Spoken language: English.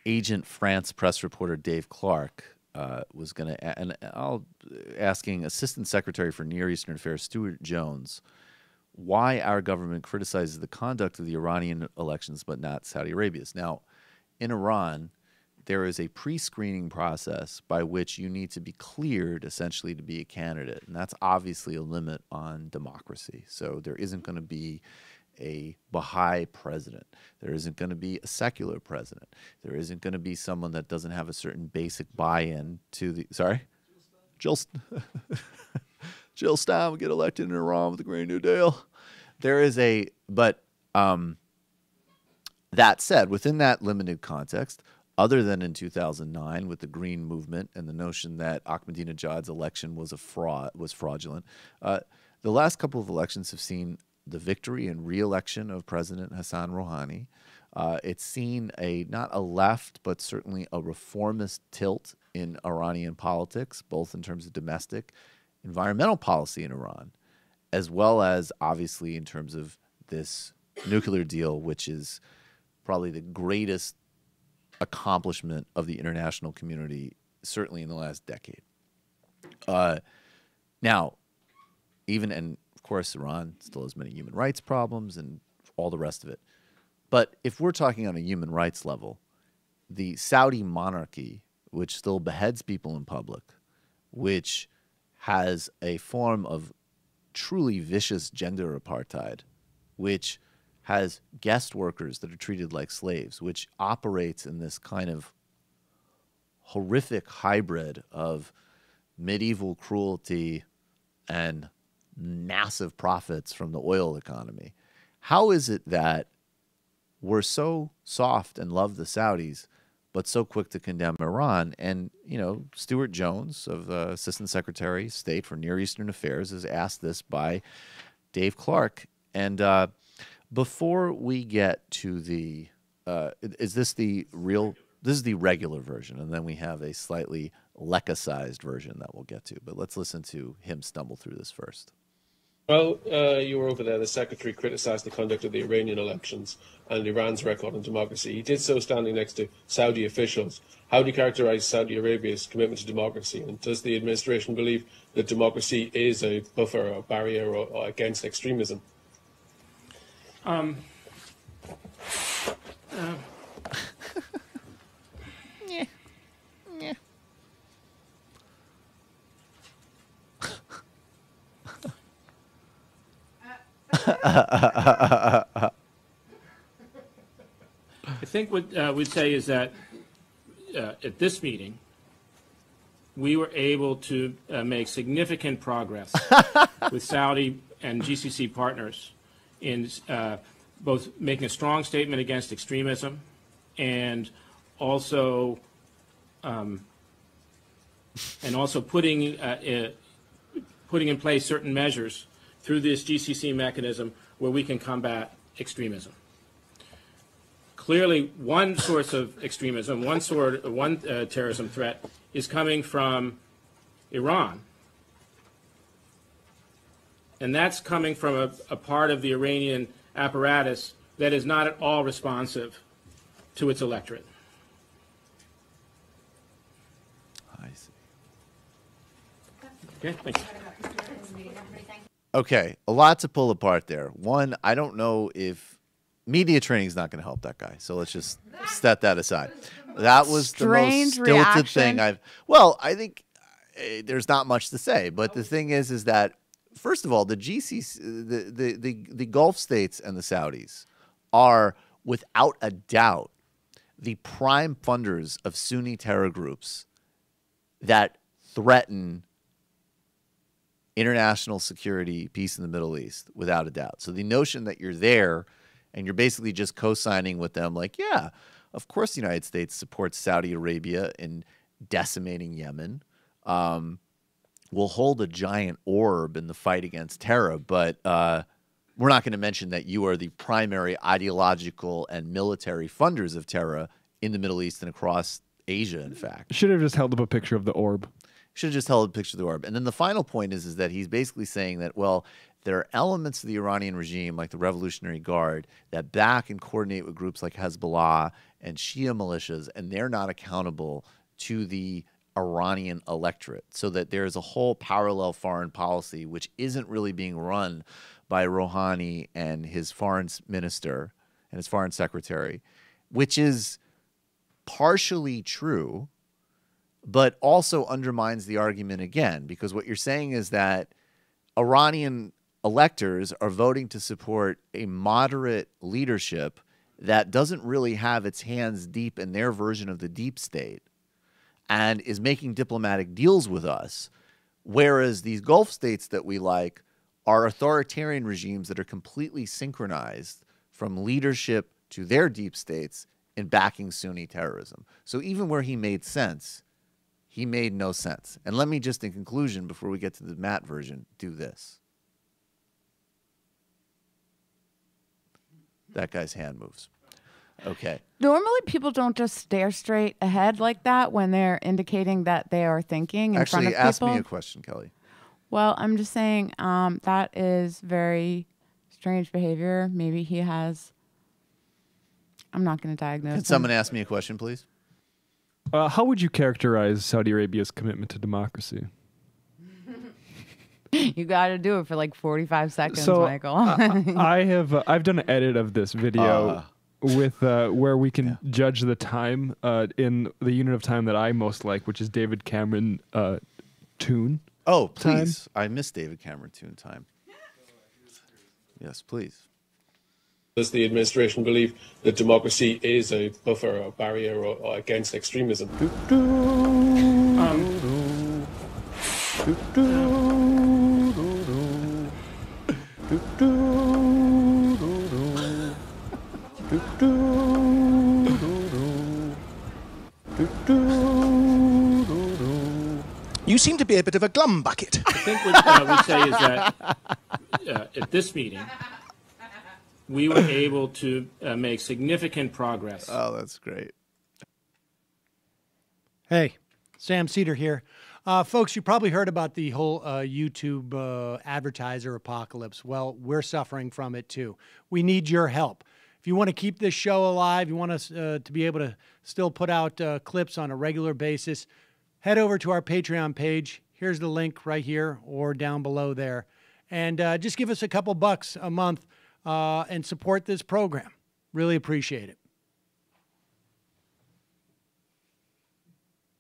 Agent France press reporter Dave Clark was going to, and I'll asking Assistant Secretary for Near Eastern Affairs Stuart Jones why our government criticizes the conduct of the Iranian elections but not Saudi Arabia's. Now, in Iran, there is a pre-screening process by which you need to be cleared essentially to be a candidate, and that's obviously a limit on democracy. So there isn't going to be a Baha'i president. There isn't going to be a secular president. There isn't going to be someone that doesn't have a certain basic buy-in to the... Sorry? Jill Stein will get elected in Iran with the Green New Deal. There is a... But that said, within that limited context, other than in 2009 with the Green Movement and the notion that Ahmadinejad's election was a fraud, was fraudulent, the last couple of elections have seen the victory and re-election of President Hassan Rouhani. It's seen not a left, but certainly a reformist tilt in Iranian politics, both in terms of domestic, environmental policy in Iran, as well as obviously in terms of this nuclear deal, which is probably the greatest accomplishment of the international community, certainly in the last decade. Now, and of course, Iran still has many human rights problems and all the rest of it. But if we're talking on a human rights level, the Saudi monarchy, which still beheads people in public, which has a form of truly vicious gender apartheid, which has guest workers that are treated like slaves, which operates in this kind of horrific hybrid of medieval cruelty and massive profits from the oil economy. How is it that we're so soft and love the Saudis, but so quick to condemn Iran? And, you know, Stuart Jones, of Assistant Secretary of State for Near Eastern Affairs, is asked this by Dave Clark. And before we get to the, is this the real, this is the regular version, and then we have a slightly Lecca-sized version that we'll get to. But let's listen to him stumble through this first. Well, you were over there. The secretary criticized the conduct of the Iranian elections and Iran's record on democracy. He did so standing next to Saudi officials. How do you characterize Saudi Arabia's commitment to democracy? And does the administration believe that democracy is a buffer or barrier or against extremism? I think what we'd say is that at this meeting, we were able to make significant progress with Saudi and GCC partners in both making a strong statement against extremism and also putting in place certain measures through this GCC mechanism where we can combat extremism. Clearly, one source of extremism, one terrorism threat is coming from Iran. And that's coming from a part of the Iranian apparatus that is not at all responsive to its electorate. I see. Okay, thanks. Okay, a lot to pull apart there. One, I don't know if media training is not going to help that guy, so let's just set that aside. That was the most stilted thing I've... Well, I think there's not much to say, but the thing is that, first of all, the GCC, the Gulf states and the Saudis are, without a doubt, the prime funders of Sunni terror groups that threaten international security, peace in the Middle East, without a doubt. So the notion that you're there and you're basically just co-signing with them, like, yeah, of course the United States supports Saudi Arabia in decimating Yemen. We'll hold a giant orb in the fight against terror, but we're not going to mention that you are the primary ideological and military funders of terror in the Middle East and across Asia, in fact. Should have just held up a picture of the orb. Should have just held a picture of the orb. And then the final point is that he's basically saying that, well, there are elements of the Iranian regime, like the Revolutionary Guard, that back and coordinate with groups like Hezbollah and Shia militias, and they're not accountable to the Iranian electorate. So that there's a whole parallel foreign policy which isn't really being run by Rouhani and his foreign minister and his foreign secretary, which is partially true, but also undermines the argument again, because what you're saying is that Iranian electors are voting to support a moderate leadership that doesn't really have its hands deep in their version of the deep state and is making diplomatic deals with us, whereas these Gulf states that we like are authoritarian regimes that are completely synchronized from leadership to their deep states in backing Sunni terrorism. So even where he made sense, he made no sense. And let me just, in conclusion, before we get to the Matt version, do this. That guy's hand moves. Okay. Normally, people don't just stare straight ahead like that when they're indicating that they are thinking in front of Actually, people. ask me a question, Kelly. Well, I'm just saying that is very strange behavior. Maybe he has... I'm not going to diagnose Can someone ask me a question, please? How would you characterize Saudi Arabia's commitment to democracy? You got to do it for like 45 seconds, So Michael. I've done an edit of this video with where we can judge the time in the unit of time that I most like, which is David Cameron tune. Oh, please. I miss David Cameron tune time. Yes, please. Does the administration believe that democracy is a buffer or barrier or against extremism? You seem to be a bit of a glum bucket. I think what we'd say is that at this meeting, we were able to make significant progress. Oh, that's great. Hey, Sam Seder here. Folks, you probably heard about the whole YouTube advertiser apocalypse. Well, we're suffering from it too. We need your help. If you want to keep this show alive, you want us to be able to still put out clips on a regular basis, head over to our Patreon page. Here's the link right here or down below there. And just give us a couple bucks a month and support this program. Really appreciate it.